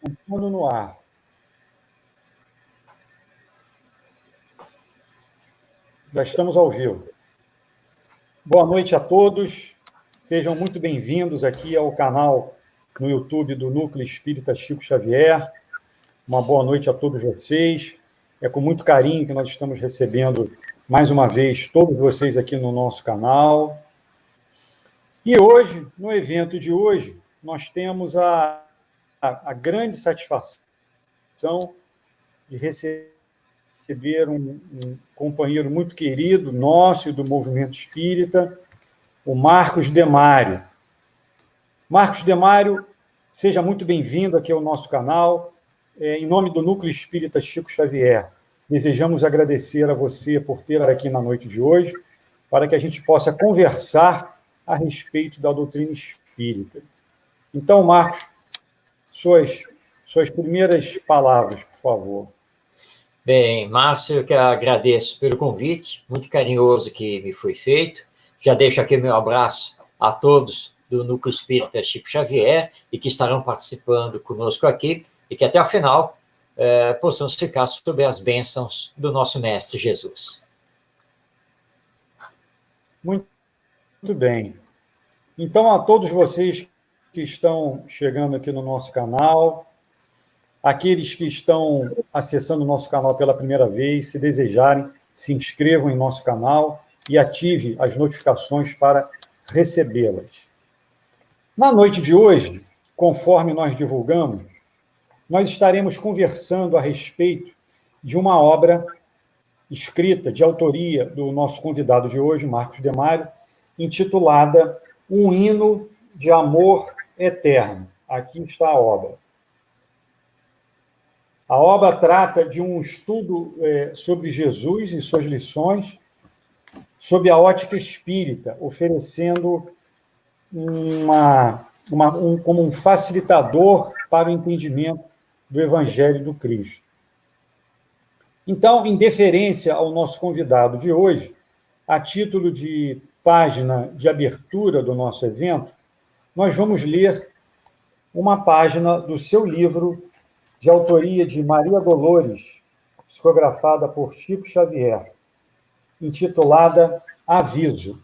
Tudo no ar. Já estamos ao vivo. Boa noite a todos. Sejam muito bem-vindos aqui ao canal no YouTube do Núcleo Espírita Chico Xavier. Uma boa noite a todos vocês. É com muito carinho que nós estamos recebendo, mais uma vez, todos vocês aqui no nosso canal. E hoje, no evento de hoje, nós temos a grande satisfação de receber um companheiro muito querido nosso e do movimento espírita, o Marcos Demário. Marcos Demário, seja muito bem-vindo aqui ao nosso canal. Em nome do Núcleo Espírita Chico Xavier, desejamos agradecer a você por ter aqui na noite de hoje, para que a gente possa conversar a respeito da doutrina espírita. Então, Marcos, suas primeiras palavras, por favor. Bem, Márcio, eu que agradeço pelo convite, muito carinhoso que me foi feito. Já deixo aqui meu abraço a todos do Núcleo Espírita Chico Xavier e que estarão participando conosco aqui, e que até o final possamos ficar sob as bênçãos do nosso Mestre Jesus. Muito bem. Então, a todos vocês que estão chegando aqui no nosso canal, aqueles que estão acessando o nosso canal pela primeira vez, se desejarem, se inscrevam em nosso canal e ative as notificações para recebê-las. Na noite de hoje, conforme nós divulgamos, nós estaremos conversando a respeito de uma obra escrita, de autoria do nosso convidado de hoje, Marcos Demário, intitulada Um Hino de Amor Eterno. Aqui está a obra. A obra trata de um estudo sobre Jesus e suas lições, sob a ótica espírita, oferecendo como um facilitador para o entendimento do Evangelho do Cristo. Então, em deferência ao nosso convidado de hoje, a título de página de abertura do nosso evento, nós vamos ler uma página do seu livro, de autoria de Maria Dolores, psicografada por Chico Xavier, intitulada Aviso.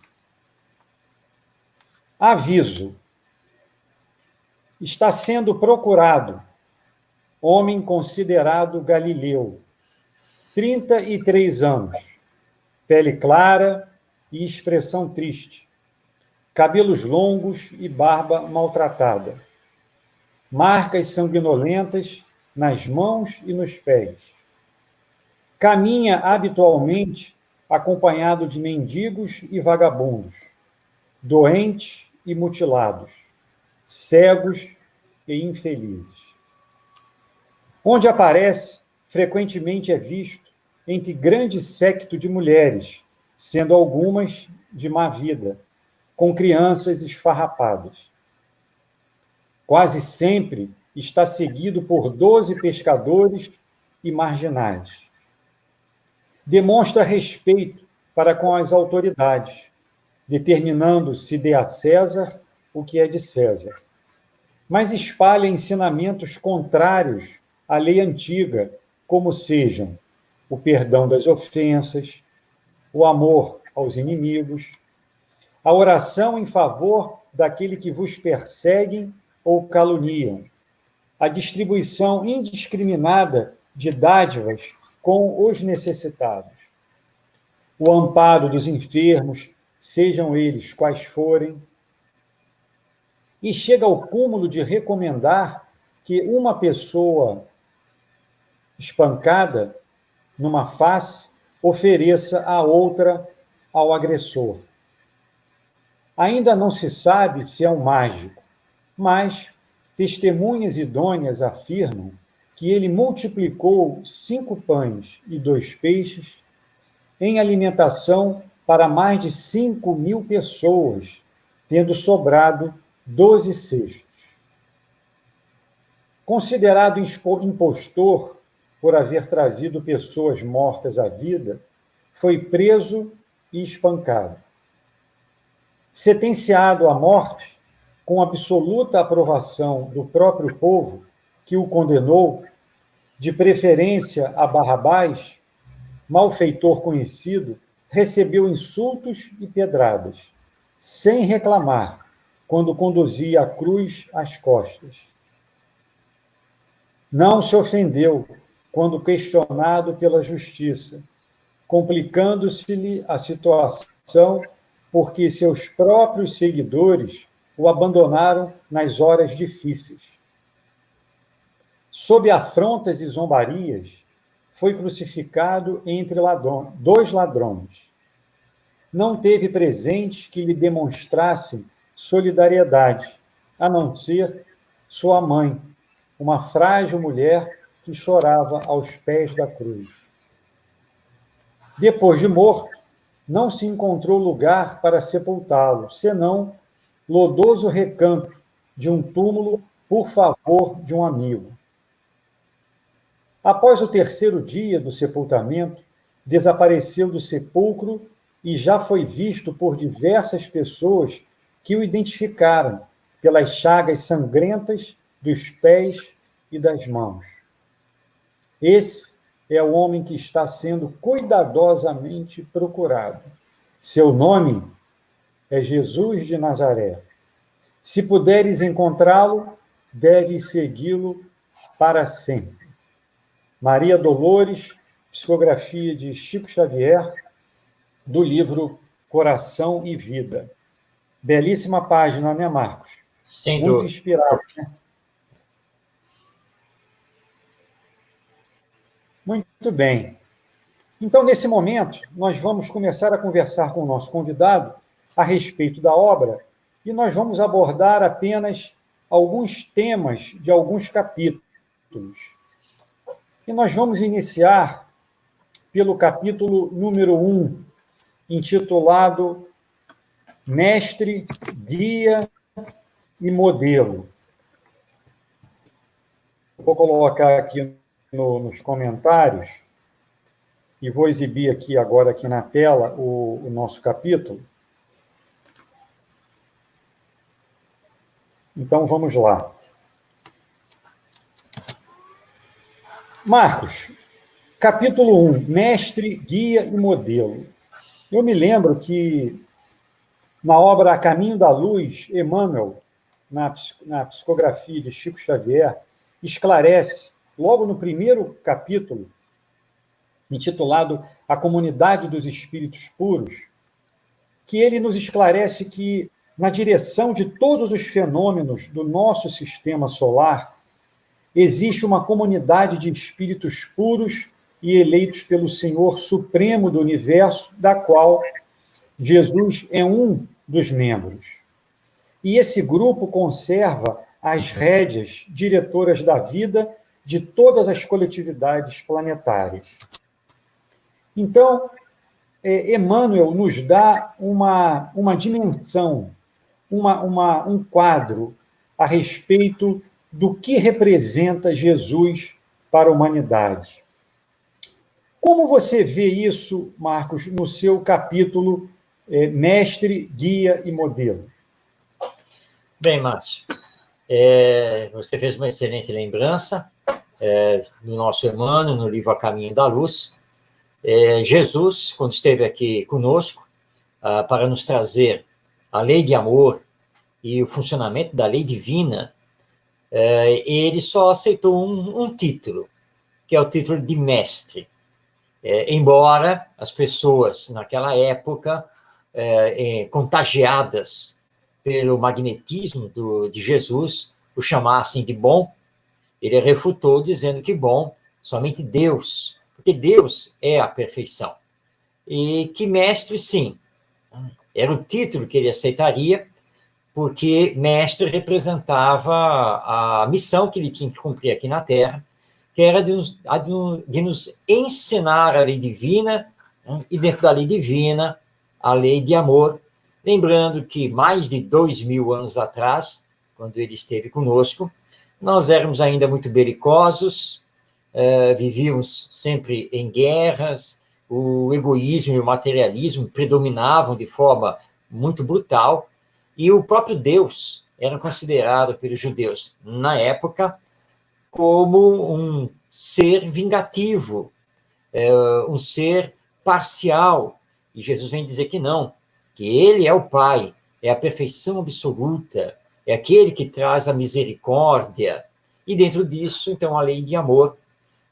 Aviso. Está sendo procurado homem considerado Galileu, 33 anos, pele clara e expressão triste, cabelos longos e barba maltratada, marcas sanguinolentas nas mãos e nos pés. Caminha habitualmente acompanhado de mendigos e vagabundos, doentes e mutilados, cegos e infelizes. Onde aparece, frequentemente é visto entre grande séquito de mulheres, sendo algumas de má vida, com crianças esfarrapadas. Quase sempre está seguido por 12 pescadores e marginais. Demonstra respeito para com as autoridades, determinando se dê a César o que é de César, mas espalha ensinamentos contrários à lei antiga, como sejam o perdão das ofensas, o amor aos inimigos, a oração em favor daquele que vos perseguem ou caluniam, a distribuição indiscriminada de dádivas com os necessitados, o amparo dos enfermos, sejam eles quais forem, e chega ao cúmulo de recomendar que uma pessoa espancada numa face ofereça a outra ao agressor. Ainda não se sabe se é um mágico, mas testemunhas idôneas afirmam que ele multiplicou 5 pães e 2 peixes em alimentação para mais de 5.000 pessoas, tendo sobrado 12 cestos. Considerado impostor por haver trazido pessoas mortas à vida, foi preso e espancado. Sentenciado à morte, com absoluta aprovação do próprio povo, que o condenou, de preferência a Barrabás, malfeitor conhecido, recebeu insultos e pedradas, sem reclamar, quando conduzia a cruz às costas. Não se ofendeu quando questionado pela justiça, complicando-se-lhe a situação porque seus próprios seguidores o abandonaram nas horas difíceis. Sob afrontas e zombarias, foi crucificado entre dois ladrões. Não teve presentes que lhe demonstrassem solidariedade, a não ser sua mãe, uma frágil mulher que chorava aos pés da cruz. Depois de morto, não se encontrou lugar para sepultá-lo, senão lodoso recanto de um túmulo por favor de um amigo. Após o terceiro dia do sepultamento, desapareceu do sepulcro e já foi visto por diversas pessoas que o identificaram pelas chagas sangrentas dos pés e das mãos. Esse é o homem que está sendo cuidadosamente procurado. Seu nome é Jesus de Nazaré. Se puderes encontrá-lo, deves segui-lo para sempre. Maria Dolores, psicografia de Chico Xavier, do livro Coração e Vida. Belíssima página, né, Marcos? Sem Muito dúvida. inspirado, né? Muito bem. Então, nesse momento, nós vamos começar a conversar com o nosso convidado a respeito da obra e nós vamos abordar apenas alguns temas de alguns capítulos. E nós vamos iniciar pelo capítulo número 1, intitulado Mestre, Guia e Modelo. Vou colocar aqui nos comentários e vou exibir aqui agora aqui na tela o nosso capítulo. Então, vamos lá. Marcos, capítulo 1, Mestre, Guia e Modelo. Eu me lembro que na obra A Caminho da Luz, Emmanuel, na psicografia de Chico Xavier, esclarece, logo no primeiro capítulo, intitulado A Comunidade dos Espíritos Puros, que ele nos esclarece que, na direção de todos os fenômenos do nosso sistema solar, existe uma comunidade de espíritos puros e eleitos pelo Senhor Supremo do Universo, da qual Jesus é um dos membros. E esse grupo conserva as rédeas diretoras da vida de todas as coletividades planetárias. Então, Emmanuel nos dá uma dimensão, um quadro a respeito do que representa Jesus para a humanidade. Como você vê isso, Marcos, no seu capítulo Mestre, Guia e Modelo? Bem, Márcio, você fez uma excelente lembrança do nosso Emmanuel, no livro A Caminho da Luz. Jesus, quando esteve aqui conosco, para nos trazer a lei de amor e o funcionamento da lei divina, ele só aceitou um título, que é o título de mestre. Embora as pessoas, naquela época, contagiadas pelo magnetismo de Jesus, o chamassem de bom, ele refutou dizendo que bom, somente Deus, porque Deus é a perfeição. E que mestre, sim, era o título que ele aceitaria, porque mestre representava a missão que ele tinha que cumprir aqui na Terra, que era de nos ensinar a lei divina, e dentro da lei divina, a lei de amor. Lembrando que mais de 2000 anos atrás, quando ele esteve conosco, nós éramos ainda muito belicosos, vivíamos sempre em guerras, o egoísmo e o materialismo predominavam de forma muito brutal, e o próprio Deus era considerado pelos judeus, na época, como um ser vingativo, um ser parcial. E Jesus vem dizer que não, que ele é o Pai, é a perfeição absoluta, é aquele que traz a misericórdia. E dentro disso, então, a lei de amor.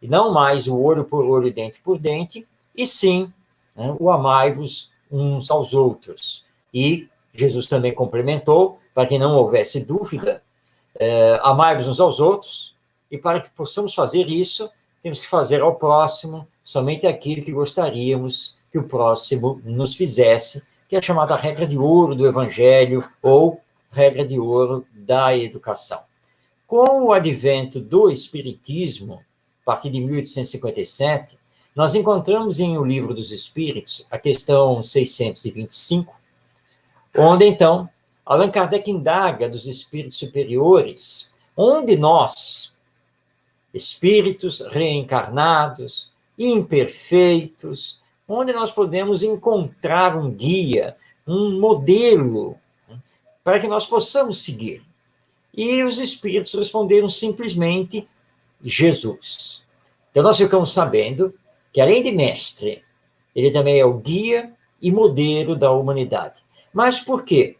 E não mais o olho por olho, dente por dente, e sim, né, o amai-vos uns aos outros. E Jesus também complementou, para que não houvesse dúvida, amai-vos uns aos outros, e para que possamos fazer isso, temos que fazer ao próximo somente aquilo que gostaríamos que o próximo nos fizesse, que é a chamada regra de ouro do Evangelho, ou regra de ouro da educação. Com o advento do Espiritismo, a partir de 1857, nós encontramos em O Livro dos Espíritos, a questão 625, onde, então, Allan Kardec indaga dos espíritos superiores, onde nós, espíritos reencarnados, imperfeitos, onde nós podemos encontrar um guia, um modelo, para que nós possamos seguir. E os espíritos responderam simplesmente Jesus. Então nós ficamos sabendo que, além de mestre, ele também é o guia e modelo da humanidade. Mas por quê?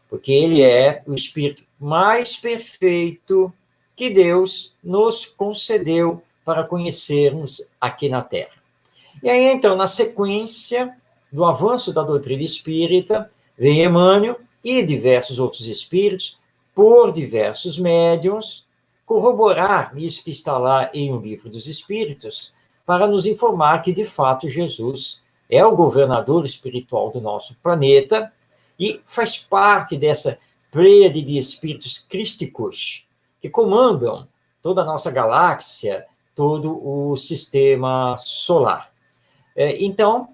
Porque ele é o espírito mais perfeito que Deus nos concedeu para conhecermos aqui na Terra. E aí, então, na sequência do avanço da doutrina espírita, vem Emmanuel e diversos outros espíritos, por diversos médiuns, corroborar isso que está lá em O Livro dos Espíritos, para nos informar que, de fato, Jesus é o governador espiritual do nosso planeta e faz parte dessa pleiade de espíritos crísticos que comandam toda a nossa galáxia, todo o sistema solar. Então,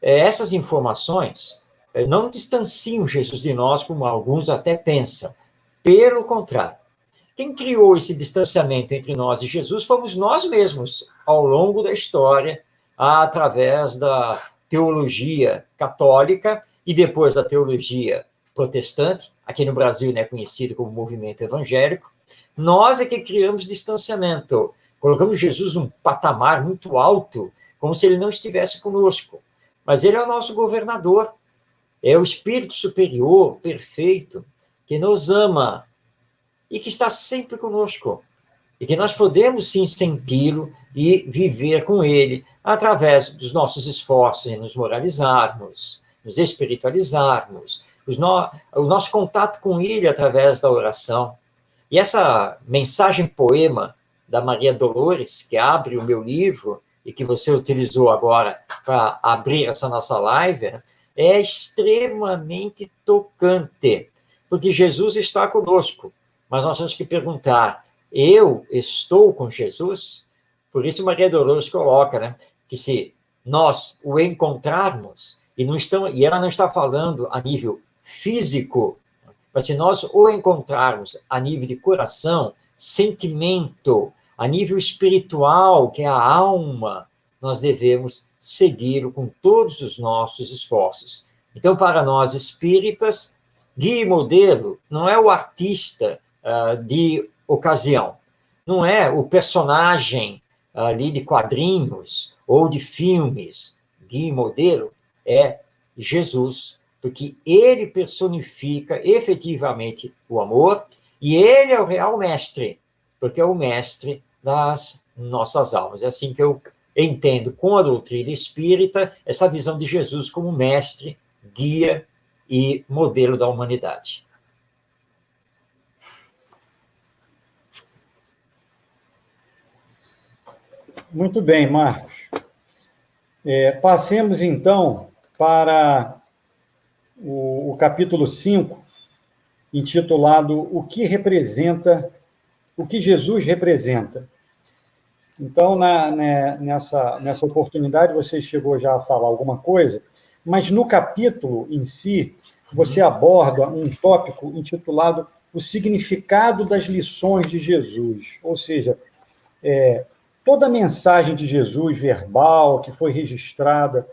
essas informações não distanciam Jesus de nós, como alguns até pensam. Pelo contrário, quem criou esse distanciamento entre nós e Jesus fomos nós mesmos, ao longo da história, através da teologia católica e depois da teologia protestante, aqui no Brasil, né, conhecido como movimento evangélico. Nós é que criamos distanciamento, colocamos Jesus num patamar muito alto, como se ele não estivesse conosco. Mas ele é o nosso governador, é o Espírito Superior, perfeito, que nos ama e que está sempre conosco. E que nós podemos, sim, senti-lo e viver com ele através dos nossos esforços em nos moralizarmos, nos espiritualizarmos, o nosso contato com ele através da oração. E essa mensagem poema da Maria Dolores, que abre o meu livro e que você utilizou agora para abrir essa nossa live, é extremamente tocante, porque Jesus está conosco, mas nós temos que perguntar, eu estou com Jesus? Por isso Maria Dolores coloca, né, que se nós o encontrarmos, e ela não está falando a nível físico, mas se nós o encontrarmos a nível de coração, sentimento, a nível espiritual, que é a alma, nós devemos segui-lo com todos os nossos esforços. Então, para nós espíritas, guia e modelo não é o artista de ocasião, não é o personagem ali de quadrinhos ou de filmes. Guia e modelo é Jesus, porque ele personifica efetivamente o amor e ele é o real mestre, porque é o mestre das nossas almas. É assim que eu entendo, com a doutrina espírita, essa visão de Jesus como mestre, guia e modelo da humanidade. Muito bem, Marcos. Passemos, então, para o capítulo 5, intitulado O que Jesus representa. Então, nessa oportunidade, você chegou já a falar alguma coisa, mas no capítulo em si, você aborda um tópico intitulado O significado das lições de Jesus, ou seja, toda a mensagem de Jesus verbal, que foi registrada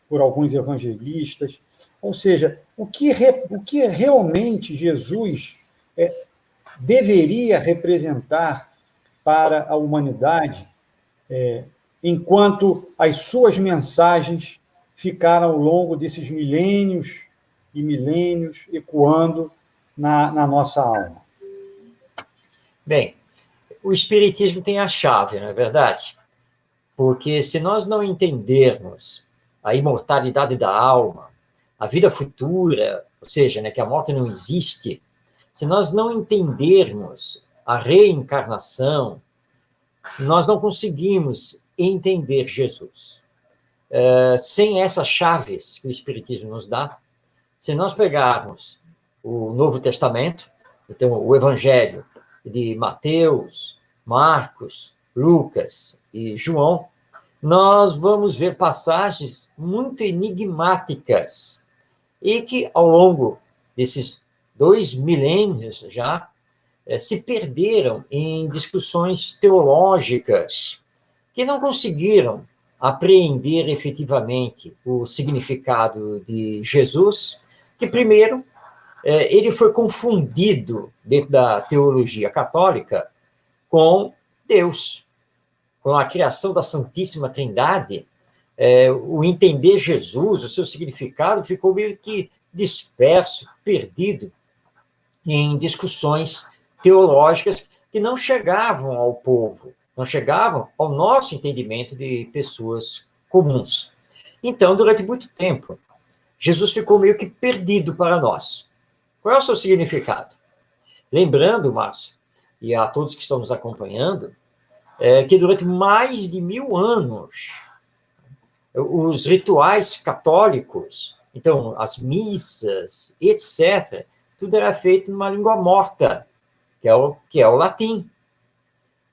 por alguns evangelistas, ou seja, o que realmente Jesus deveria representar para a humanidade, enquanto as suas mensagens ficaram ao longo desses milênios e milênios ecoando na nossa alma? Bem, o Espiritismo tem a chave, não é verdade? Porque se nós não entendermos a imortalidade da alma, a vida futura, ou seja, né, que a morte não existe, se nós não entendermos a reencarnação, nós não conseguimos entender Jesus. Sem essas chaves que o Espiritismo nos dá, se nós pegarmos o Novo Testamento, então o Evangelho de Mateus, Marcos, Lucas e João, nós vamos ver passagens muito enigmáticas e que, ao longo desses 2 milênios já, se perderam em discussões teológicas que não conseguiram apreender efetivamente o significado de Jesus, que, primeiro, ele foi confundido dentro da teologia católica com Deus, com a criação da Santíssima Trindade. O entender Jesus, o seu significado, ficou meio que disperso, perdido em discussões teológicas que não chegavam ao povo, não chegavam ao nosso entendimento de pessoas comuns. Então, durante muito tempo, Jesus ficou meio que perdido para nós. Qual é o seu significado? Lembrando, Márcio, e a todos que estão nos acompanhando, que durante mais de 1000 anos, os rituais católicos, então, as missas, etc., tudo era feito numa língua morta, que é o latim.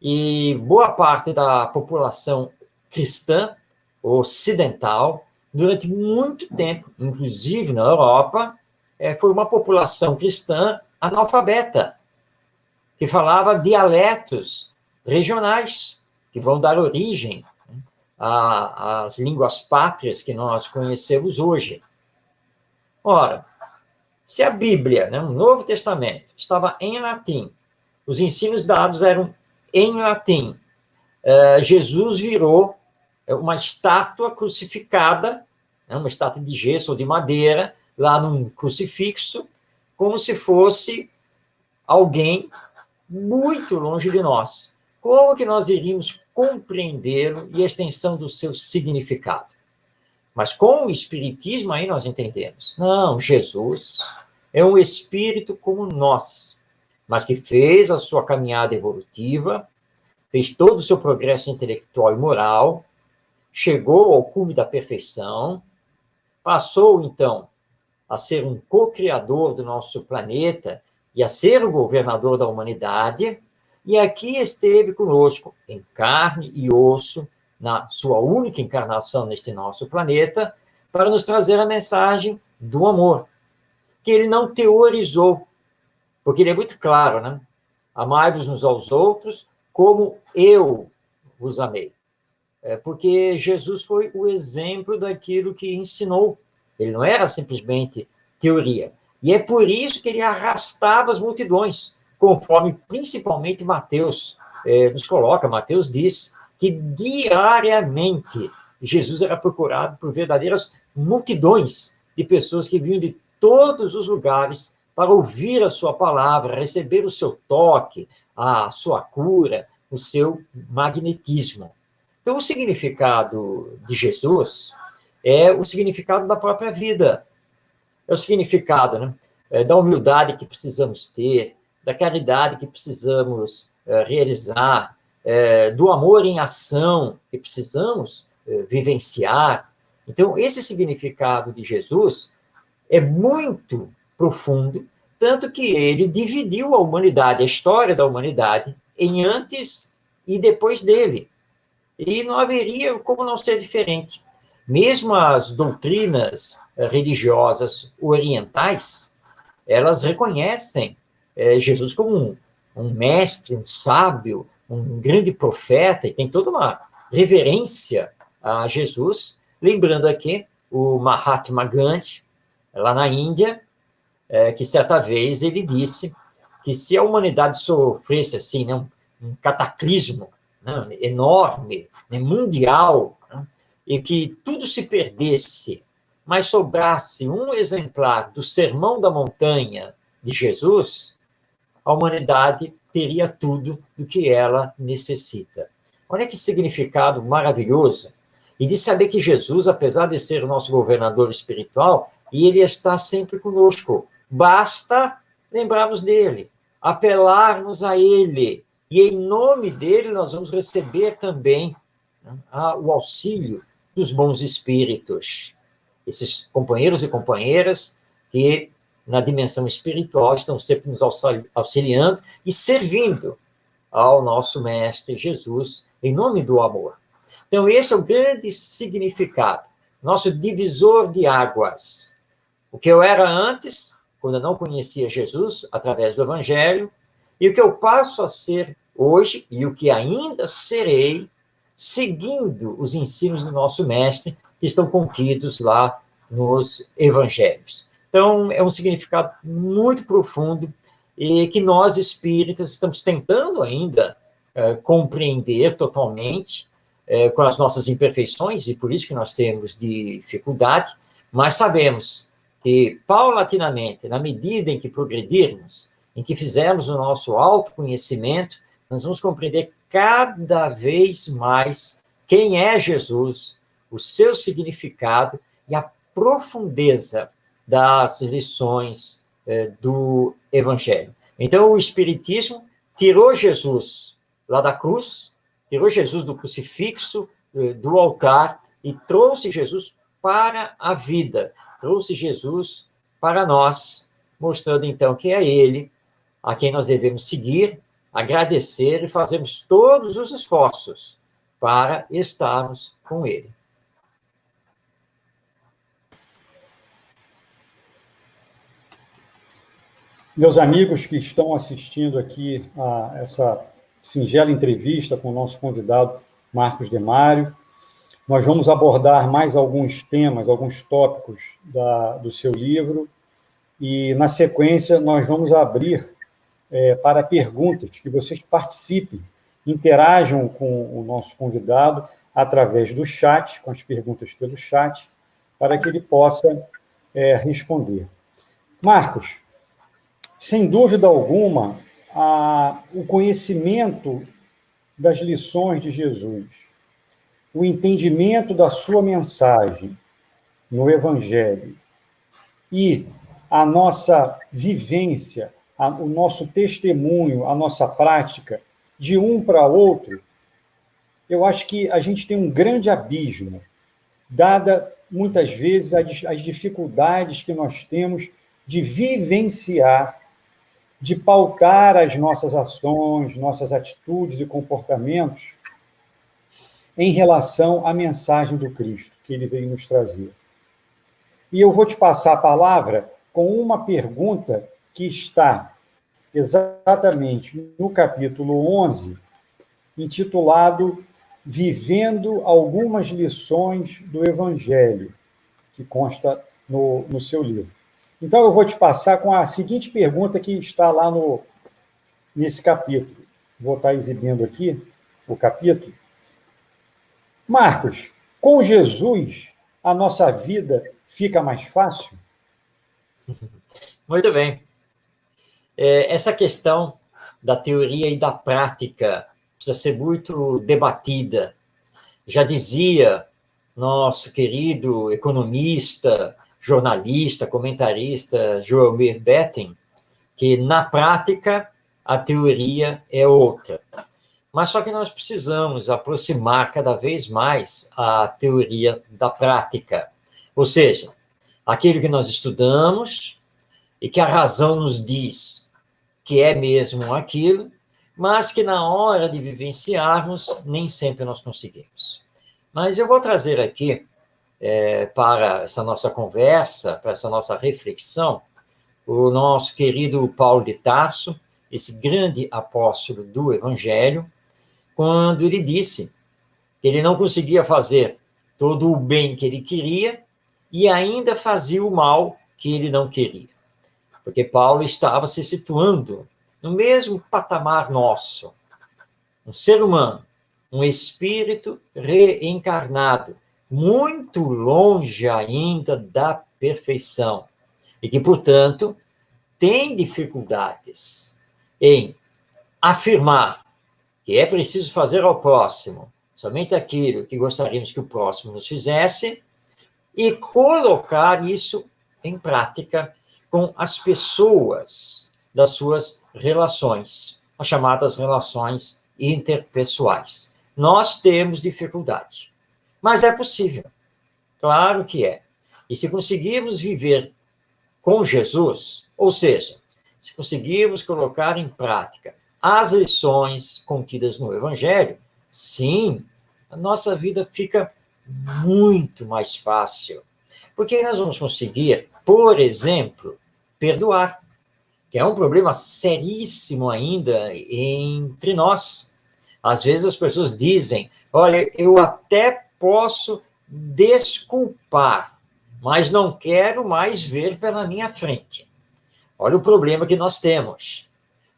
E boa parte da população cristã ocidental, durante muito tempo, inclusive na Europa, foi uma população cristã analfabeta, que falava dialetos regionais, que vão dar origem às línguas pátrias que nós conhecemos hoje. Ora, se a Bíblia, né, o Novo Testamento, estava em latim, os ensinos dados eram em latim, Jesus virou uma estátua crucificada, né, uma estátua de gesso ou de madeira, lá num crucifixo, como se fosse alguém muito longe de nós. Como que nós iríamos compreendê-lo e a extensão do seu significado? Mas com o Espiritismo aí nós entendemos. Não, Jesus é um espírito como nós, mas que fez a sua caminhada evolutiva, fez todo o seu progresso intelectual e moral, chegou ao cume da perfeição, passou, então, a ser um co-criador do nosso planeta e a ser o governador da humanidade, e aqui esteve conosco, em carne e osso, na sua única encarnação neste nosso planeta, para nos trazer a mensagem do amor, que ele não teorizou, porque ele é muito claro, né? Amai-vos uns aos outros como eu vos amei. Porque Jesus foi o exemplo daquilo que ensinou. Ele não era simplesmente teoria. E é por isso que ele arrastava as multidões, conforme principalmente Mateus nos coloca. Mateus diz que diariamente Jesus era procurado por verdadeiras multidões de pessoas que vinham de todos os lugares para ouvir a sua palavra, receber o seu toque, a sua cura, o seu magnetismo. Então, o significado de Jesus é o significado da própria vida. É o significado, né, da humildade que precisamos ter, da caridade que precisamos realizar, do amor em ação que precisamos vivenciar. Então, esse significado de Jesus é muito profundo, tanto que ele dividiu a humanidade, a história da humanidade, em antes e depois dele. E não haveria como não ser diferente. Mesmo as doutrinas religiosas orientais, elas reconhecem Jesus como um mestre, um sábio, um grande profeta, e tem toda uma reverência a Jesus, lembrando aqui o Mahatma Gandhi, lá na Índia, que certa vez ele disse que se a humanidade sofresse assim, né, um cataclismo, né, enorme, né, mundial, né, e que tudo se perdesse, mas sobrasse um exemplar do Sermão da Montanha de Jesus, a humanidade teria tudo do que ela necessita. Olha que significado maravilhoso. E de saber que Jesus, apesar de ser o nosso governador espiritual, ele está sempre conosco. Basta lembrarmos dele, apelarmos a ele. E em nome dele nós vamos receber também, né, o auxílio dos bons espíritos. Esses companheiros e companheiras que, na dimensão espiritual, estão sempre nos auxiliando e servindo ao nosso Mestre Jesus, em nome do amor. Então, esse é o grande significado, nosso divisor de águas. O que eu era antes, quando eu não conhecia Jesus, através do Evangelho, e o que eu passo a ser hoje, e o que ainda serei, seguindo os ensinos do nosso Mestre, que estão contidos lá nos Evangelhos. Então, é um significado muito profundo e que nós, espíritas, estamos tentando ainda compreender totalmente, com as nossas imperfeições, e por isso que nós temos dificuldade, mas sabemos que, paulatinamente, na medida em que progredirmos, em que fizermos o nosso autoconhecimento, nós vamos compreender cada vez mais quem é Jesus, o seu significado e a profundeza das lições do Evangelho. Então, o Espiritismo tirou Jesus lá da cruz, tirou Jesus do crucifixo, do altar, e trouxe Jesus para a vida, trouxe Jesus para nós, mostrando então que é Ele a quem nós devemos seguir, agradecer e fazermos todos os esforços para estarmos com Ele. Meus amigos que estão assistindo aqui a essa singela entrevista com o nosso convidado Marcos Demário, nós vamos abordar mais alguns temas, alguns tópicos do seu livro, e, na sequência, nós vamos abrir para perguntas, que vocês participem, interajam com o nosso convidado através do chat, com as perguntas pelo chat, para que ele possa responder. Marcos, sem dúvida alguma, o conhecimento das lições de Jesus, o entendimento da sua mensagem no Evangelho e a nossa vivência, o nosso testemunho, a nossa prática, de um para outro, eu acho que a gente tem um grande abismo, dada, muitas vezes, as dificuldades que nós temos de vivenciar, de pautar as nossas ações, nossas atitudes e comportamentos em relação à mensagem do Cristo que ele veio nos trazer. E eu vou te passar a palavra com uma pergunta que está exatamente no capítulo 11, intitulado Vivendo algumas lições do Evangelho, que consta no seu livro. Então, eu vou te passar com a seguinte pergunta que está lá nesse capítulo. Vou estar exibindo aqui o capítulo. Marcos, com Jesus, a nossa vida fica mais fácil? Muito bem. Essa questão da teoria e da prática precisa ser muito debatida. Já dizia nosso querido economista, jornalista, comentarista Joelmir Betting, que na prática a teoria é outra. Mas só que nós precisamos aproximar cada vez mais a teoria da prática. Ou seja, aquilo que nós estudamos e que a razão nos diz que é mesmo aquilo, mas que na hora de vivenciarmos, nem sempre nós conseguimos. Mas eu vou trazer aqui, para essa nossa conversa, para essa nossa reflexão, o nosso querido Paulo de Tarso, esse grande apóstolo do Evangelho, quando ele disse que ele não conseguia fazer todo o bem que ele queria e ainda fazia o mal que ele não queria. Porque Paulo estava se situando no mesmo patamar nosso, um ser humano, um espírito reencarnado, muito longe ainda da perfeição, e que, portanto, tem dificuldades em afirmar que é preciso fazer ao próximo somente aquilo que gostaríamos que o próximo nos fizesse e colocar isso em prática com as pessoas das suas relações, as chamadas relações interpessoais. Nós temos dificuldade, mas é possível, claro que é. E se conseguirmos viver com Jesus, ou seja, se conseguirmos colocar em prática as lições contidas no Evangelho, sim, a nossa vida fica muito mais fácil. Porque nós vamos conseguir, por exemplo, perdoar, que é um problema seríssimo ainda entre nós. Às vezes as pessoas dizem, olha, eu até posso desculpar, mas não quero mais ver pela minha frente. Olha o problema que nós temos.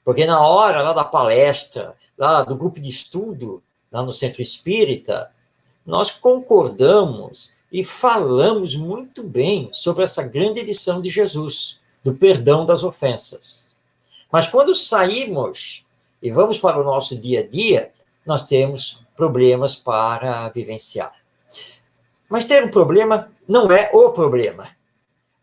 Porque na hora lá da palestra, lá do grupo de estudo, lá no Centro Espírita, nós concordamos e falamos muito bem sobre essa grande lição de Jesus, do perdão das ofensas. Mas quando saímos e vamos para o nosso dia a dia, nós temos problemas para vivenciar. Mas ter um problema não é o problema.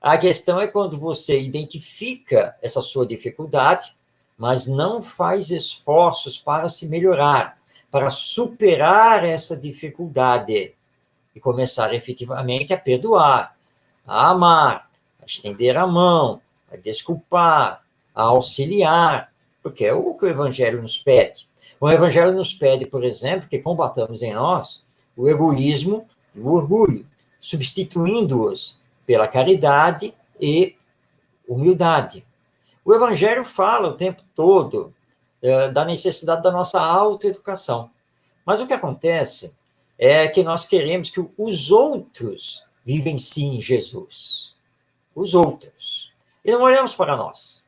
A questão é quando você identifica essa sua dificuldade, mas não faz esforços para se melhorar, para superar essa dificuldade e começar efetivamente a perdoar, a amar, a estender a mão, a desculpar, a auxiliar, porque é o que o Evangelho nos pede. O Evangelho nos pede, por exemplo, que combatamos em nós o egoísmo e o orgulho, substituindo-os pela caridade e humildade. O Evangelho fala o tempo todo da necessidade da nossa autoeducação. Mas o que acontece é que nós queremos que os outros vivenciem Jesus. Os outros. E não olhamos para nós.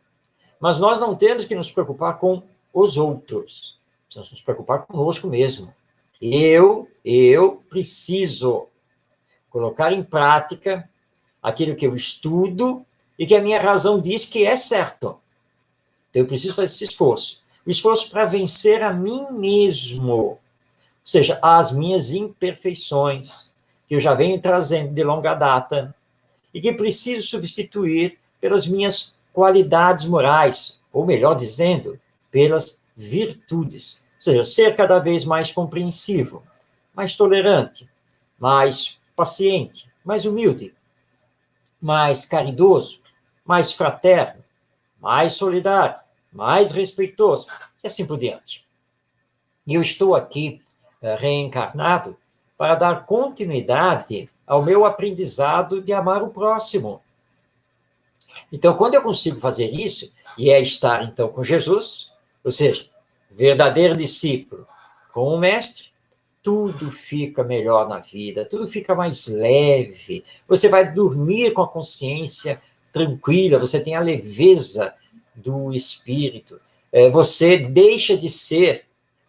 Mas nós não temos que nos preocupar com os outros. Precisamos nos preocupar conosco mesmo. Eu preciso colocar em prática aquilo que eu estudo e que a minha razão diz que é certo. Então, eu preciso fazer esse esforço. O esforço para vencer a mim mesmo. Ou seja, as minhas imperfeições, que eu já venho trazendo de longa data, e que preciso substituir pelas minhas qualidades morais, ou melhor dizendo, pelas virtudes. Ou seja, ser cada vez mais compreensivo, mais tolerante, mais paciente, mais humilde, mais caridoso, mais fraterno, mais solidário, mais respeitoso, e assim por diante. E eu estou aqui reencarnado para dar continuidade ao meu aprendizado de amar o próximo. Então, quando eu consigo fazer isso, e é estar, então, com Jesus, ou seja, verdadeiro discípulo com o mestre, tudo fica melhor na vida, tudo fica mais leve, você vai dormir com a consciência tranquila, você tem a leveza do espírito, você deixa de ser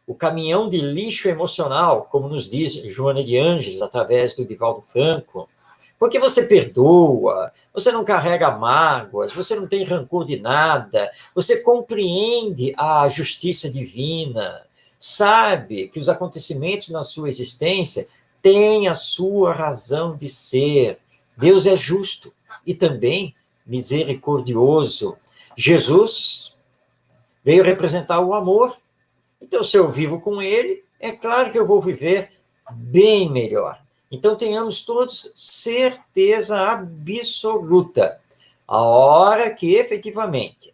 o caminhão de lixo emocional, como nos diz Joana de Ângeles, através do Divaldo Franco, porque você perdoa, você não carrega mágoas, você não tem rancor de nada, você compreende a justiça divina, sabe que os acontecimentos na sua existência têm a sua razão de ser. Deus é justo e também misericordioso. Jesus veio representar o amor. Então, se eu vivo com ele, é claro que eu vou viver bem melhor. Então, tenhamos todos certeza absoluta. A hora que, efetivamente,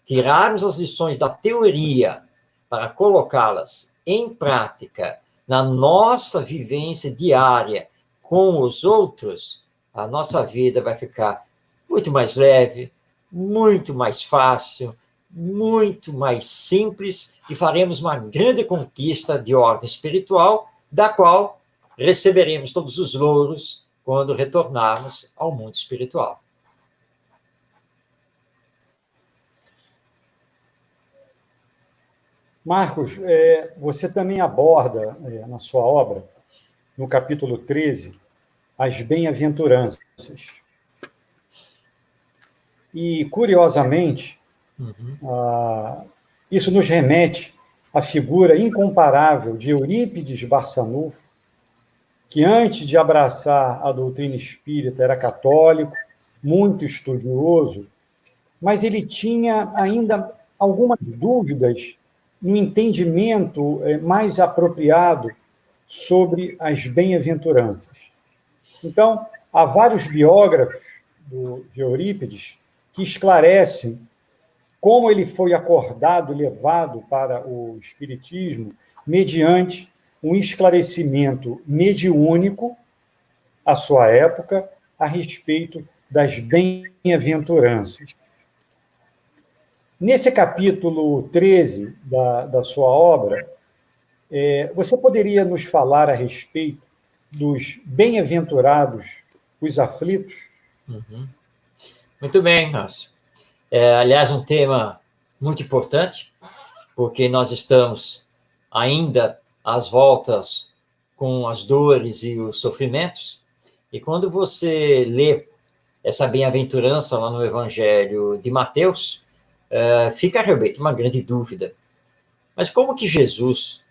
tirarmos as lições da teoria para colocá-las em prática na nossa vivência diária com os outros, a nossa vida vai ficar muito mais leve, muito mais fácil, muito mais simples e faremos uma grande conquista de ordem espiritual, da qual receberemos todos os louros quando retornarmos ao mundo espiritual. Marcos, você também aborda na sua obra, no capítulo 13, as bem-aventuranças. E, curiosamente, isso nos remete à figura incomparável de Eurípides Barçanufo, que antes de abraçar a doutrina espírita era católico, muito estudioso, mas ele tinha ainda algumas dúvidas no entendimento mais apropriado sobre as bem-aventuranças. Então, há vários biógrafos de Eurípides que esclarecem como ele foi acordado, levado para o espiritismo, mediante um esclarecimento mediúnico, à sua época, a respeito das bem-aventuranças. Nesse capítulo 13 da sua obra, você poderia nos falar a respeito dos bem-aventurados, os aflitos? Muito bem, Márcio. Aliás, um tema muito importante, porque nós estamos ainda às voltas com as dores e os sofrimentos, e quando você lê essa bem-aventurança lá no Evangelho de Mateus, fica realmente uma grande dúvida. Mas como que Jesus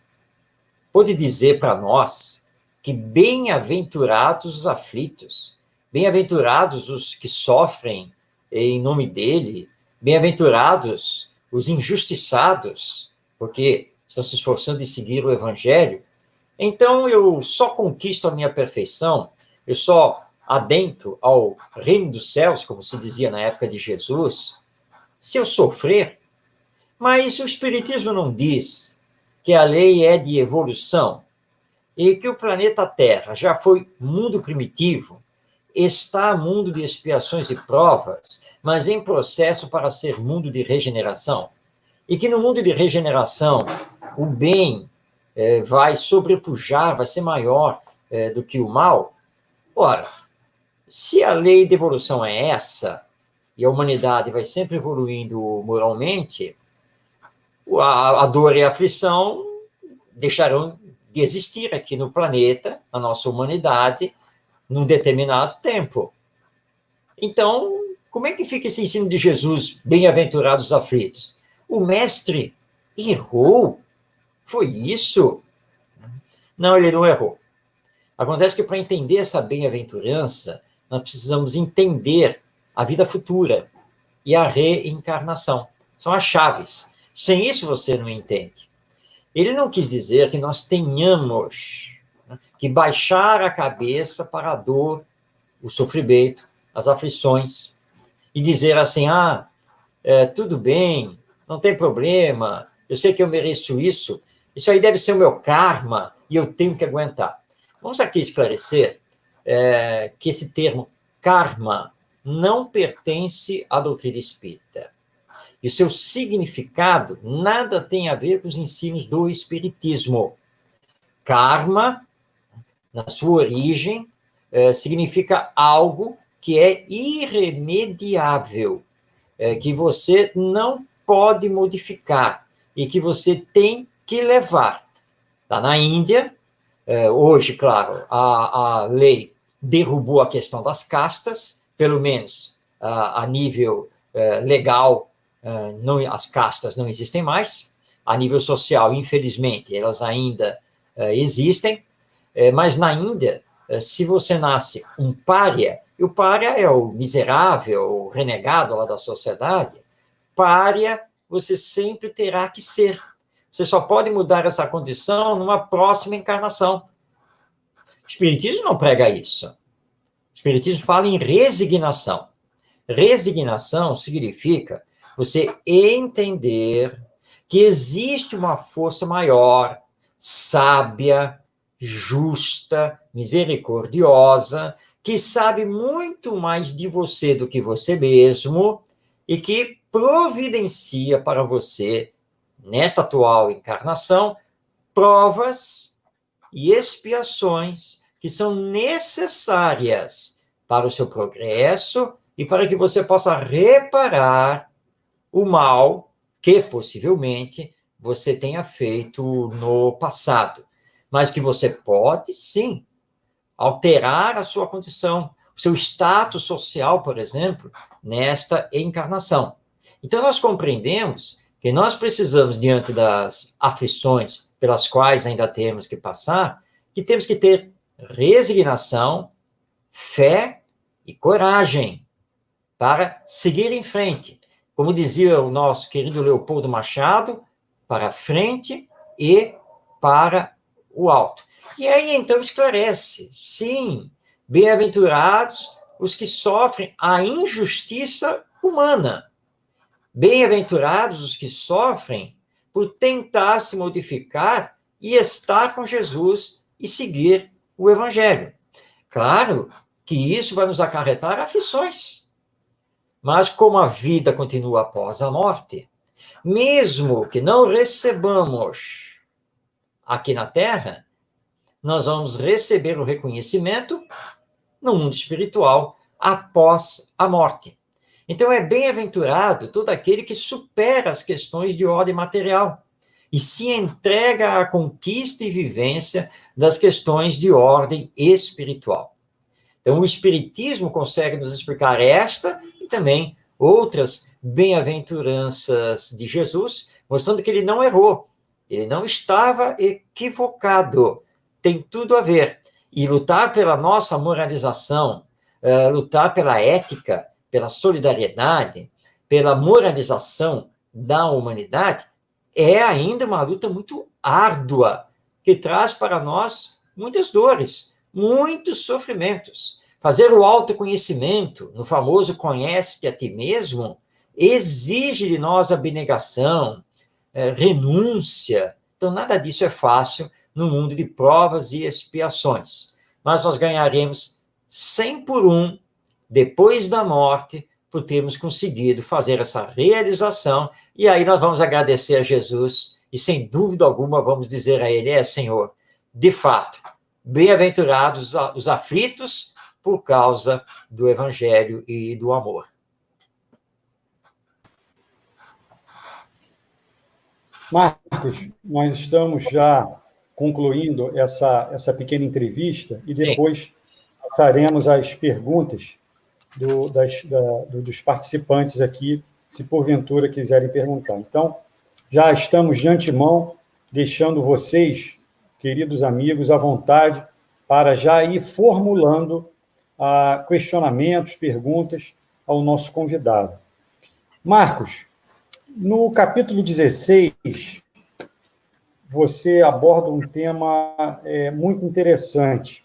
pôde dizer para nós que bem-aventurados os aflitos, bem-aventurados os que sofrem em nome dele, bem-aventurados os injustiçados, porque estão se esforçando em seguir o Evangelho? Então eu só conquisto a minha perfeição, eu só adentro ao reino dos céus, como se dizia na época de Jesus, se eu sofrer. Mas o Espiritismo não diz que a lei é de evolução e que o planeta Terra já foi mundo primitivo, está mundo de expiações e provas, mas em processo para ser mundo de regeneração. E que no mundo de regeneração, o bem vai sobrepujar, vai ser maior do que o mal. Ora, se a lei de evolução é essa, e a humanidade vai sempre evoluindo moralmente, a dor e a aflição deixarão de existir aqui no planeta, na nossa humanidade, num determinado tempo. Então, como é que fica esse ensino de Jesus, bem-aventurados os aflitos? O mestre errou? Foi isso? Não, ele não errou. Acontece que para entender essa bem-aventurança, nós precisamos entender a vida futura e a reencarnação. São as chaves. Sem isso você não entende. Ele não quis dizer que nós tenhamos que baixar a cabeça para a dor, o sofrimento, as aflições, e dizer assim, tudo bem, não tem problema, eu sei que eu mereço isso aí deve ser o meu karma, e eu tenho que aguentar. Vamos aqui esclarecer que esse termo karma não pertence à doutrina espírita. E o seu significado nada tem a ver com os ensinos do espiritismo. Karma, na sua origem, significa algo que é irremediável, que você não pode modificar e que você tem que levar. Lá na Índia, hoje, claro, a lei derrubou a questão das castas, pelo menos a nível legal, as castas não existem mais. A nível social, infelizmente, elas ainda existem, mas na Índia, se você nasce um pária, e o pária é o miserável, o renegado lá da sociedade, pária você sempre terá que ser. Você só pode mudar essa condição numa próxima encarnação. O Espiritismo não prega isso. O Espiritismo fala em resignação. Resignação significa você entender que existe uma força maior, sábia, justa, misericordiosa, que sabe muito mais de você do que você mesmo e que providencia para você, nesta atual encarnação, provas e expiações que são necessárias para o seu progresso e para que você possa reparar o mal que, possivelmente, você tenha feito no passado, mas que você pode, sim, alterar a sua condição, o seu status social, por exemplo, nesta encarnação. Então, nós compreendemos que nós precisamos, diante das aflições pelas quais ainda temos que passar, que temos que ter resignação, fé e coragem para seguir em frente. Como dizia o nosso querido Leopoldo Machado, para frente e para o alto. E aí, então, esclarece, sim, bem-aventurados os que sofrem a injustiça humana. Bem-aventurados os que sofrem por tentar se modificar e estar com Jesus e seguir o Evangelho. Claro que isso vai nos acarretar aflições, mas como a vida continua após a morte, mesmo que não recebamos aqui na Terra, nós vamos receber o reconhecimento no mundo espiritual após a morte. Então, é bem-aventurado todo aquele que supera as questões de ordem material e se entrega à conquista e vivência das questões de ordem espiritual. Então, o Espiritismo consegue nos explicar esta e também outras bem-aventuranças de Jesus, mostrando que ele não errou, ele não estava equivocado, tem tudo a ver. E lutar pela nossa moralização, lutar pela ética, pela solidariedade, pela moralização da humanidade, é ainda uma luta muito árdua, que traz para nós muitas dores, muitos sofrimentos. Fazer o autoconhecimento, no famoso conhece-te a ti mesmo, exige de nós abnegação, renúncia. Então, nada disso é fácil no mundo de provas e expiações. Mas nós ganharemos 100 por 1 depois da morte, por termos conseguido fazer essa realização, e aí nós vamos agradecer a Jesus, e sem dúvida alguma vamos dizer a ele, Senhor, de fato, bem-aventurados os aflitos por causa do Evangelho e do amor. Marcos, nós estamos já concluindo essa pequena entrevista, e depois passaremos às perguntas dos participantes aqui, se porventura quiserem perguntar. Então, já estamos de antemão deixando vocês, queridos amigos, à vontade para já ir formulando questionamentos, perguntas ao nosso convidado. Marcos, no capítulo 16, você aborda um tema muito interessante,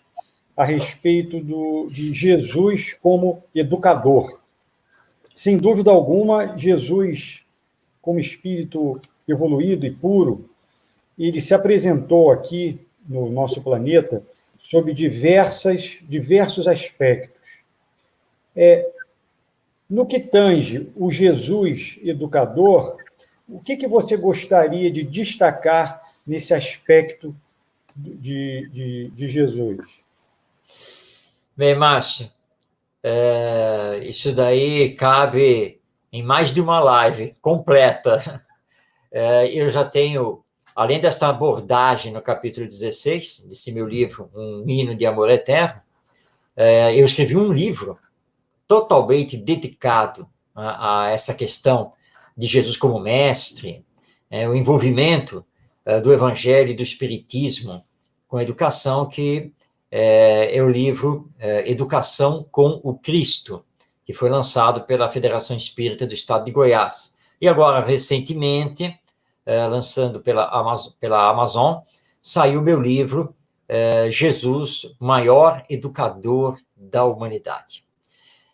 a respeito de Jesus como educador. Sem dúvida alguma, Jesus, como espírito evoluído e puro, ele se apresentou aqui no nosso planeta sob diversos aspectos. No que tange o Jesus educador, o que você gostaria de destacar nesse aspecto de Jesus? Bem, Márcio, isso daí cabe em mais de uma live completa. Eu já tenho, além dessa abordagem no capítulo 16, desse meu livro, Um Hino de Amor Eterno, eu escrevi um livro totalmente dedicado a essa questão de Jesus como mestre, o envolvimento do Evangelho e do Espiritismo com a educação, que é o livro Educação com o Cristo, que foi lançado pela Federação Espírita do Estado de Goiás. E agora, recentemente, lançando pela Amazon, saiu meu livro Jesus, Maior Educador da Humanidade.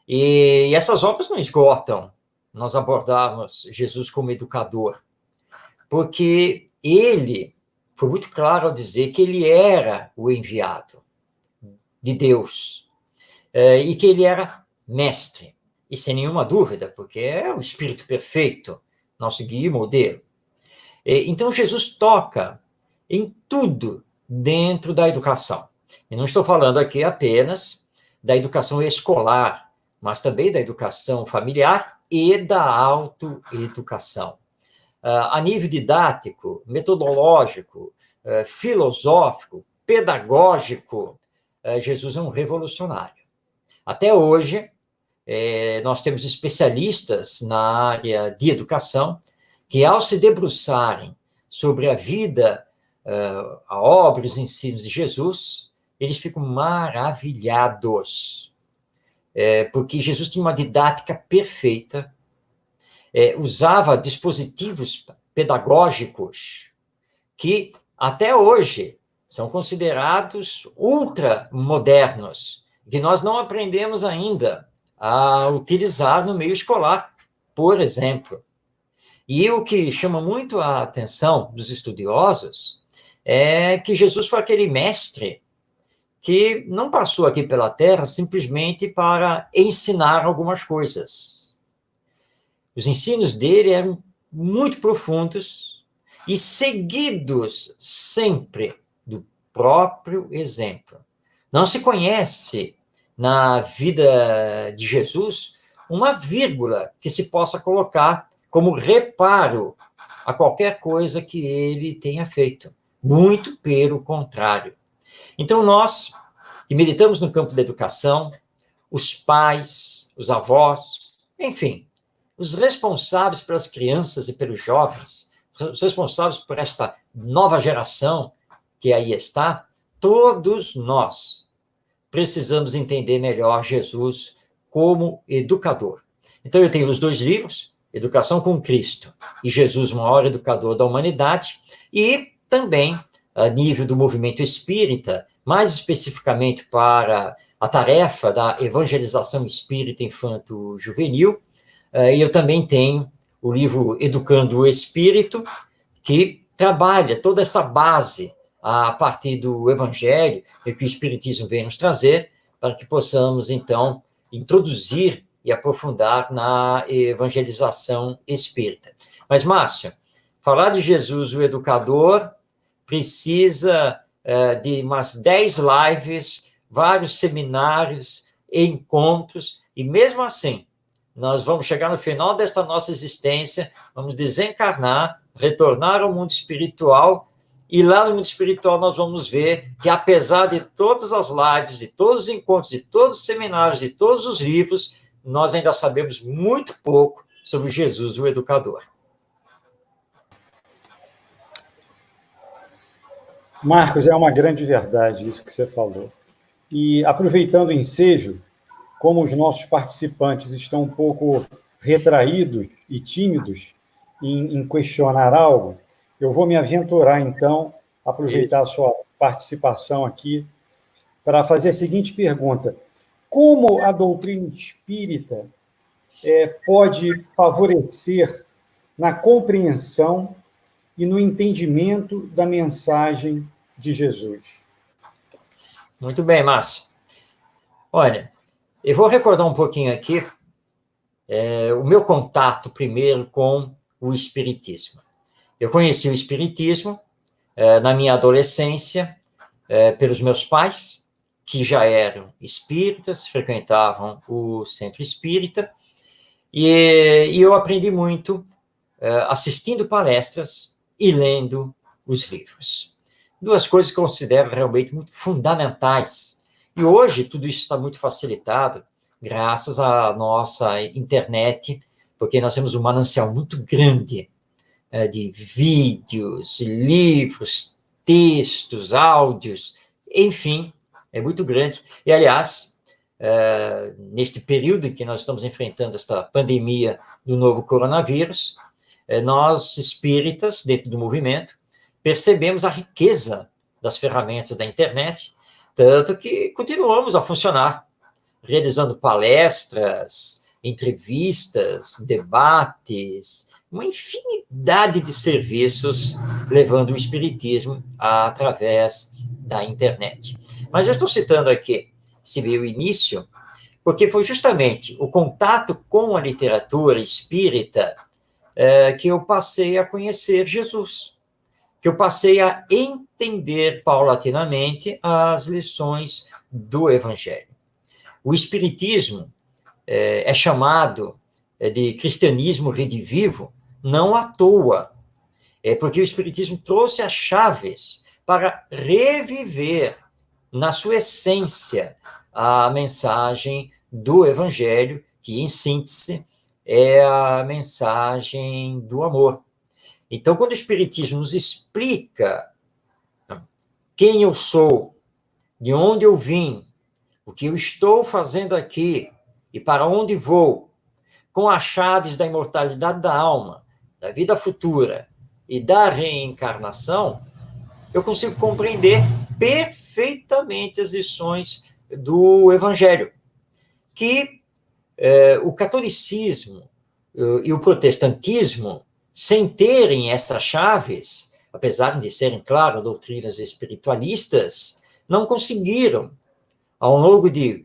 E essas obras não esgotam nós abordarmos Jesus como educador, porque ele foi muito claro ao dizer que ele era o enviado de Deus, e que ele era mestre, e sem nenhuma dúvida, porque é o Espírito perfeito, nosso guia e modelo. Então, Jesus toca em tudo dentro da educação. E não estou falando aqui apenas da educação escolar, mas também da educação familiar e da autoeducação. a nível didático, metodológico, filosófico, pedagógico, Jesus é um revolucionário. Até hoje, nós temos especialistas na área de educação que, ao se debruçarem sobre a vida, a obra, os ensinos de Jesus, eles ficam maravilhados, porque Jesus tinha uma didática perfeita, usava dispositivos pedagógicos que, até hoje, são considerados ultramodernos, que nós não aprendemos ainda a utilizar no meio escolar, por exemplo. E o que chama muito a atenção dos estudiosos é que Jesus foi aquele mestre que não passou aqui pela Terra simplesmente para ensinar algumas coisas. Os ensinos dele eram muito profundos e seguidos sempre do próprio exemplo. Não se conhece na vida de Jesus uma vírgula que se possa colocar como reparo a qualquer coisa que ele tenha feito. Muito pelo contrário. Então, nós, que militamos no campo da educação, os pais, os avós, enfim, os responsáveis pelas crianças e pelos jovens, os responsáveis por esta nova geração que aí está, todos nós precisamos entender melhor Jesus como educador. Então, eu tenho os 2 livros, Educação com Cristo e Jesus, o maior educador da humanidade, e também, a nível do movimento espírita, mais especificamente para a tarefa da evangelização espírita infanto-juvenil, e eu também tenho o livro Educando o Espírito, que trabalha toda essa base a partir do Evangelho, que o Espiritismo vem nos trazer, para que possamos, então, introduzir e aprofundar na evangelização espírita. Mas, Márcio, falar de Jesus, o educador, precisa de umas 10 lives, vários seminários, encontros, e mesmo assim, nós vamos chegar no final desta nossa existência, vamos desencarnar, retornar ao mundo espiritual, e lá no mundo espiritual nós vamos ver que, apesar de todas as lives, de todos os encontros, de todos os seminários, de todos os livros, nós ainda sabemos muito pouco sobre Jesus, o educador. Marcos, é uma grande verdade isso que você falou. E, aproveitando o ensejo, como os nossos participantes estão um pouco retraídos e tímidos em questionar algo, eu vou me aventurar, então, aproveitar a sua participação aqui para fazer a seguinte pergunta: como a doutrina espírita pode favorecer na compreensão e no entendimento da mensagem de Jesus? Muito bem, Márcio. Olha, eu vou recordar um pouquinho aqui o meu contato primeiro com o Espiritismo. Eu conheci o Espiritismo na minha adolescência pelos meus pais, que já eram espíritas, frequentavam o centro espírita, e eu aprendi muito assistindo palestras e lendo os livros. 2 coisas que eu considero realmente muito fundamentais. E hoje tudo isso está muito facilitado graças à nossa internet, porque nós temos um manancial muito grande de vídeos, livros, textos, áudios, enfim, é muito grande. E, aliás, neste período em que nós estamos enfrentando esta pandemia do novo coronavírus, nós, espíritas, dentro do movimento, percebemos a riqueza das ferramentas da internet, tanto que continuamos a funcionar, realizando palestras, entrevistas, debates, uma infinidade de serviços levando o espiritismo através da internet. Mas eu estou citando aqui esse meu início, porque foi justamente o contato com a literatura espírita que eu passei a conhecer Jesus, que eu passei a entender paulatinamente as lições do Evangelho. O Espiritismo é chamado de cristianismo redivivo, não à toa, É porque o Espiritismo trouxe as chaves para reviver, na sua essência, a mensagem do Evangelho, que, em síntese, é a mensagem do amor. Então, quando o Espiritismo nos explica quem eu sou, de onde eu vim, o que eu estou fazendo aqui e para onde vou, com as chaves da imortalidade da alma, da vida futura e da reencarnação, eu consigo compreender perfeitamente as lições do Evangelho, que o catolicismo e o protestantismo, sem terem essas chaves, apesar de serem, claro, doutrinas espiritualistas, não conseguiram, ao longo de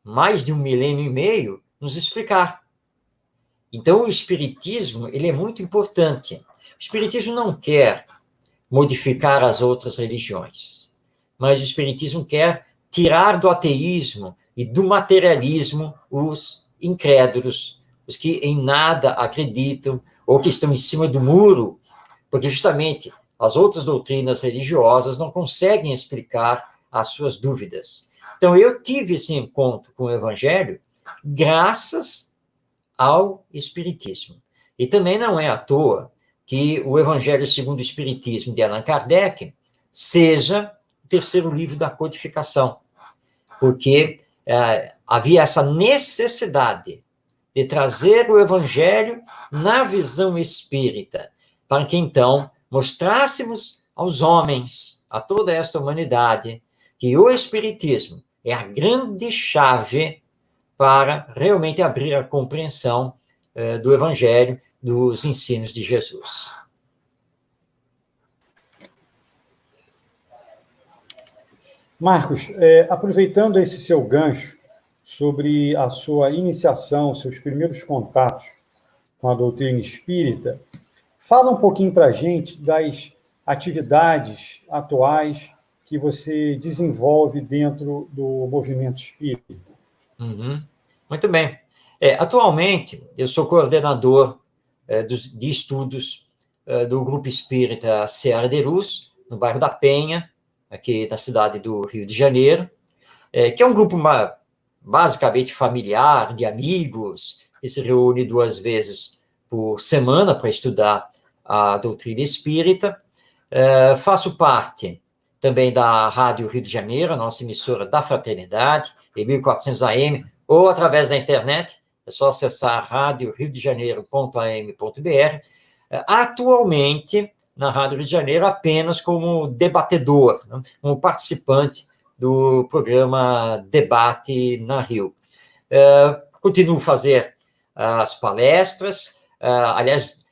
mais de 1 milênio e meio, nos explicar. Então, o Espiritismo, ele é muito importante. O Espiritismo não quer modificar as outras religiões, mas o Espiritismo quer tirar do ateísmo e do materialismo os incrédulos, os que em nada acreditam ou que estão em cima do muro, porque justamente as outras doutrinas religiosas não conseguem explicar as suas dúvidas. Então, eu tive esse encontro com o Evangelho graças ao Espiritismo. E também não é à toa que o Evangelho segundo o Espiritismo de Allan Kardec seja o terceiro livro da codificação, porque havia essa necessidade de trazer o Evangelho na visão espírita, para que então mostrássemos aos homens, a toda esta humanidade, que o Espiritismo é a grande chave para realmente abrir a compreensão do Evangelho, dos ensinos de Jesus. Marcos, aproveitando esse seu gancho sobre a sua iniciação, seus primeiros contatos com a doutrina espírita, fala um pouquinho para a gente das atividades atuais que você desenvolve dentro do movimento espírita. Uhum. Muito bem. Atualmente, eu sou coordenador de estudos do Grupo Espírita Seara de Luz, no bairro da Penha, aqui na cidade do Rio de Janeiro, que é um grupo basicamente familiar, de amigos, que se reúne 2 vezes por semana para estudar a doutrina espírita. Faço parte também da Rádio Rio de Janeiro, a nossa emissora da Fraternidade, em 1400 AM, ou através da internet, é só acessar radioriodejaneiro.am.br. Atualmente, na Rádio Rio de Janeiro, apenas como debatedor, né, como participante do programa Debate na Rio. Continuo a fazer as palestras, aliás,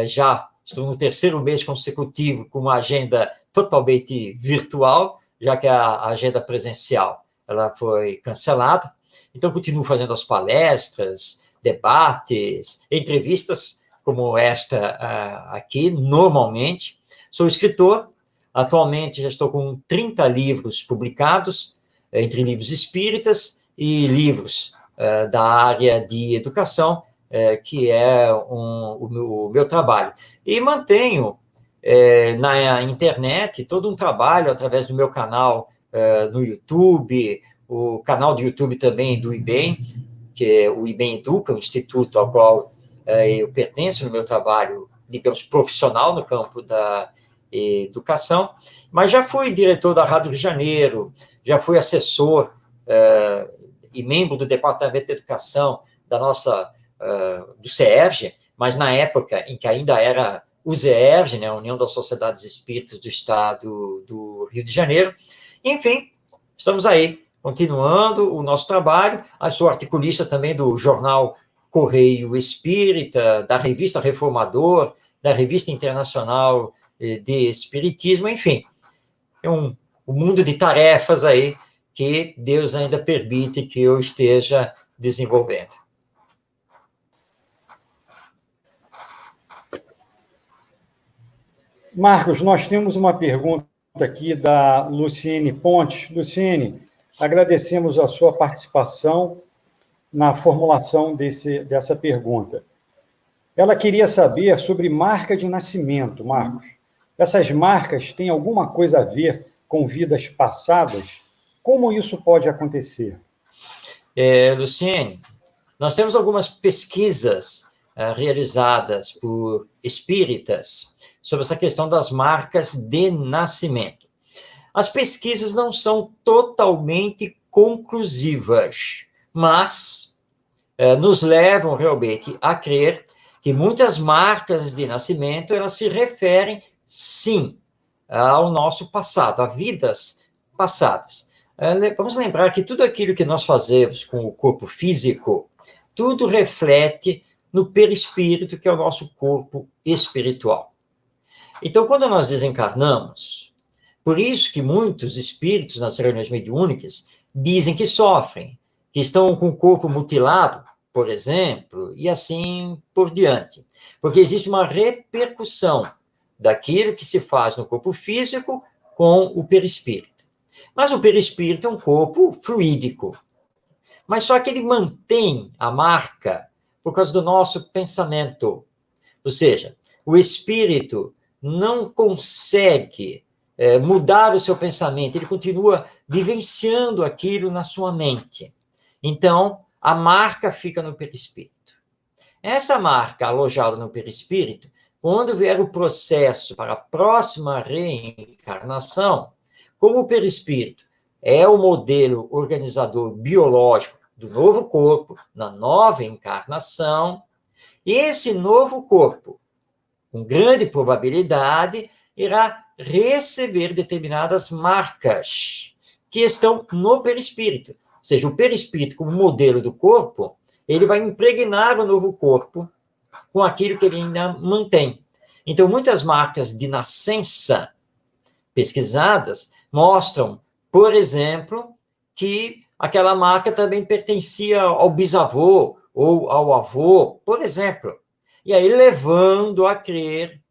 já estou no 3º mês consecutivo com uma agenda totalmente virtual, já que a agenda presencial ela foi cancelada. Então, continuo fazendo as palestras, debates, entrevistas como esta aqui, normalmente. Sou escritor, atualmente já estou com 30 livros publicados, entre livros espíritas e livros da área de educação, que é o meu trabalho. E mantenho na internet todo um trabalho através do meu canal no YouTube, o canal do YouTube também do IBEM, que é o IBEM Educa, o instituto ao qual eu pertenço no meu trabalho, digamos, profissional no campo da educação, mas já fui diretor da Rádio Rio de Janeiro, já fui assessor e membro do Departamento de Educação do CERJ, mas na época em que ainda era o ZERJ, né, a União das Sociedades Espíritas do Estado do Rio de Janeiro. Enfim, estamos aí, continuando o nosso trabalho. Sou articulista também do jornal Correio Espírita, da revista Reformador, da Revista Internacional de Espiritismo, enfim, é um mundo de tarefas aí que Deus ainda permite que eu esteja desenvolvendo. Marcos, nós temos uma pergunta aqui da Luciene Pontes. Luciene, agradecemos a sua participação na formulação dessa pergunta. Ela queria saber sobre marca de nascimento, Marcos. Essas marcas têm alguma coisa a ver com vidas passadas? Como isso pode acontecer? Luciene, nós temos algumas pesquisas realizadas por espíritas sobre essa questão das marcas de nascimento. As pesquisas não são totalmente conclusivas, mas nos levam realmente a crer que muitas marcas de nascimento, elas se referem, sim, ao nosso passado, a vidas passadas. Vamos lembrar que tudo aquilo que nós fazemos com o corpo físico, tudo reflete no perispírito, que é o nosso corpo espiritual. Então, quando nós desencarnamos, por isso que muitos espíritos nas reuniões mediúnicas dizem que sofrem, que estão com o corpo mutilado, por exemplo, e assim por diante. Porque existe uma repercussão daquilo que se faz no corpo físico com o perispírito. Mas o perispírito é um corpo fluídico. Mas só que ele mantém a marca por causa do nosso pensamento. Ou seja, o espírito não consegue mudar o seu pensamento, ele continua vivenciando aquilo na sua mente. Então, a marca fica no perispírito. Essa marca alojada no perispírito, quando vier o processo para a próxima reencarnação, como o perispírito é o modelo organizador biológico do novo corpo, na nova encarnação, esse novo corpo, com grande probabilidade, irá receber determinadas marcas que estão no perispírito. Ou seja, o perispírito, como modelo do corpo, ele vai impregnar o novo corpo com aquilo que ele ainda mantém. Então, muitas marcas de nascença pesquisadas mostram, por exemplo, que aquela marca também pertencia ao bisavô ou ao avô, por exemplo. E aí, levando a crer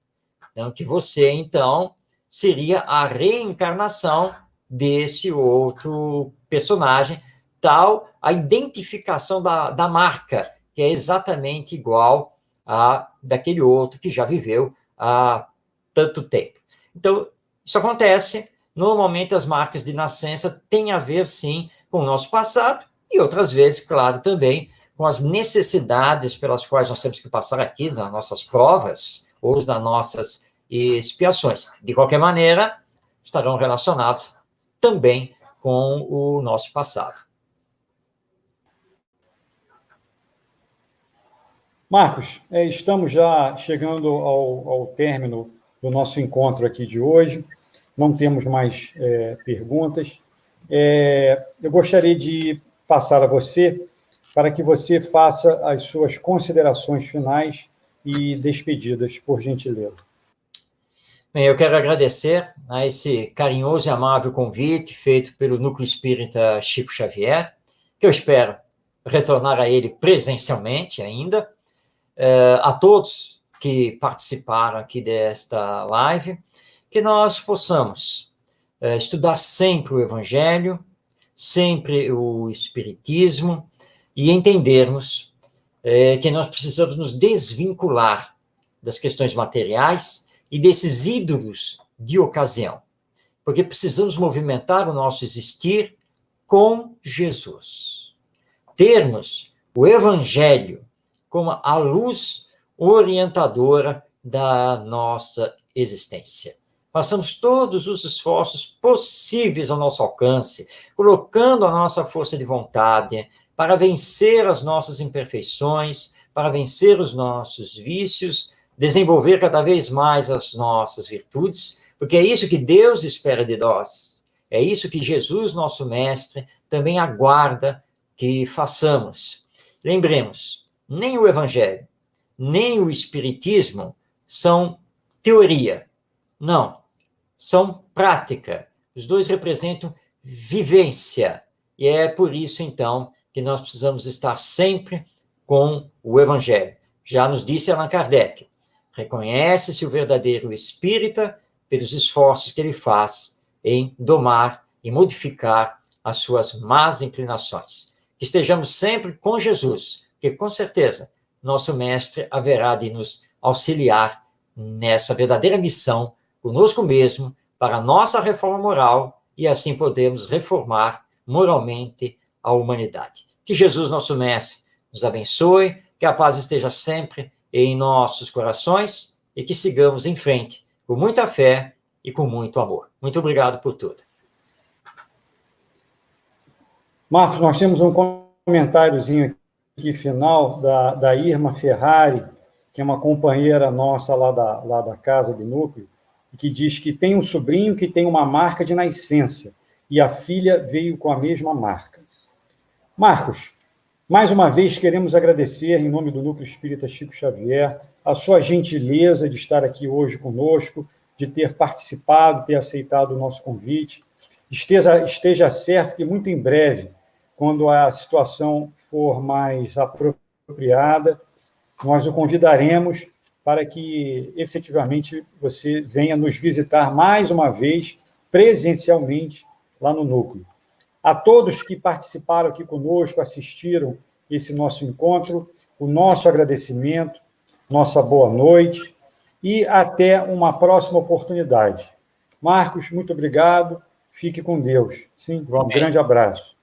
que você, então, seria a reencarnação desse outro personagem, tal a identificação da marca, que é exatamente igual a daquele outro que já viveu há tanto tempo. Então, isso acontece. Normalmente, as marcas de nascença têm a ver, sim, com o nosso passado e outras vezes, claro, também com as necessidades pelas quais nós temos que passar aqui nas nossas provas ou nas nossas expiações. De qualquer maneira, estarão relacionados também com o nosso passado. Marcos, estamos já chegando ao término do nosso encontro aqui de hoje. Não temos mais perguntas. Eu gostaria de passar a você para que você faça as suas considerações finais e despedidas, por gentileza. Bem, eu quero agradecer a esse carinhoso e amável convite feito pelo Núcleo Espírita Chico Xavier, que eu espero retornar a ele presencialmente ainda, a todos que participaram aqui desta live, que nós possamos estudar sempre o Evangelho, sempre o Espiritismo, e entendermos que nós precisamos nos desvincular das questões materiais e desses ídolos de ocasião, porque precisamos movimentar o nosso existir com Jesus. Termos o Evangelho como a luz orientadora da nossa existência. Façamos todos os esforços possíveis ao nosso alcance, colocando a nossa força de vontade para vencer as nossas imperfeições, para vencer os nossos vícios, desenvolver cada vez mais as nossas virtudes, porque é isso que Deus espera de nós. É isso que Jesus, nosso Mestre, também aguarda que façamos. Lembremos, nem o Evangelho, nem o Espiritismo são teoria. Não, são prática. Os dois representam vivência. E é por isso, então, que nós precisamos estar sempre com o Evangelho. Já nos disse Allan Kardec, reconhece-se o verdadeiro espírita pelos esforços que ele faz em domar e modificar as suas más inclinações. Que estejamos sempre com Jesus, que com certeza nosso mestre haverá de nos auxiliar nessa verdadeira missão conosco mesmo, para a nossa reforma moral, e assim podemos reformar moralmente a humanidade. Que Jesus, nosso mestre, nos abençoe, que a paz esteja sempre em nossos corações e que sigamos em frente com muita fé e com muito amor. Muito obrigado por tudo. Marcos, nós temos um comentáriozinho aqui final da Irma Ferrari, que é uma companheira nossa lá da casa do núcleo, que diz que tem um sobrinho que tem uma marca de nascença e a filha veio com a mesma marca. Marcos, mais uma vez queremos agradecer, em nome do Núcleo Espírita Chico Xavier, a sua gentileza de estar aqui hoje conosco, de ter participado, ter aceitado o nosso convite. Esteja certo que muito em breve, quando a situação for mais apropriada, nós o convidaremos para que, efetivamente, você venha nos visitar mais uma vez, presencialmente, lá no Núcleo. A todos que participaram aqui conosco, assistiram esse nosso encontro, o nosso agradecimento, nossa boa noite e até uma próxima oportunidade. Marcos, muito obrigado. Fique com Deus. Sim, um grande abraço.